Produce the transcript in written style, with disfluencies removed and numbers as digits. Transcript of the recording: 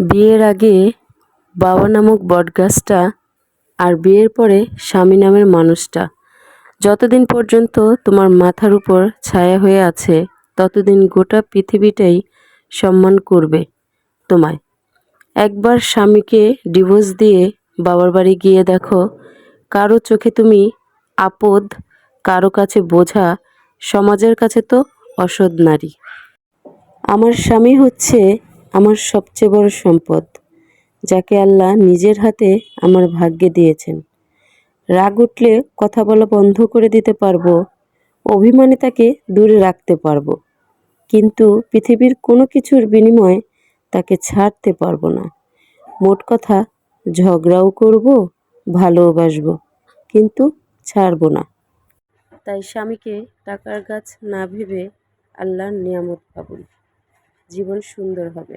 বিয়ের আগে বাবা নামক বটগাছটা আর বিয়ের পরে স্বামী নামের মানুষটা যতদিন পর্যন্ত তোমার মাথার উপর ছায়া হয়ে আছে ততদিন গোটা পৃথিবীটাই সম্মান করবে তোমায়। একবার স্বামীকে ডিভোর্স দিয়ে বাবার বাড়ি গিয়ে দেখো, কারো চোখে তুমি আপদ, কারো কাছে বোঝা, সমাজের কাছে তো অসৎ নারী। আমার স্বামী হচ্ছে আমার সবচেয়ে বড় সম্পদ, যাকে আল্লাহ নিজের হাতে আমার ভাগ্যে দিয়েছেন। রাগ উঠলে কথা বলা বন্ধ করে দিতে পারবো, অভিমানে তাকে দূরে রাখতে পারবো, কিন্তু পৃথিবীর কোনো কিছুর বিনিময়ে তাকে ছাড়তে পারবো না। মোট কথা, ঝগড়াও করব, ভালোবাসবো, কিন্তু ছাড়বো না। তাই স্বামীকে টাকার গাছ না ভেবে আল্লাহর নিয়ামত ভাবুন, জীবন সুন্দর হবে।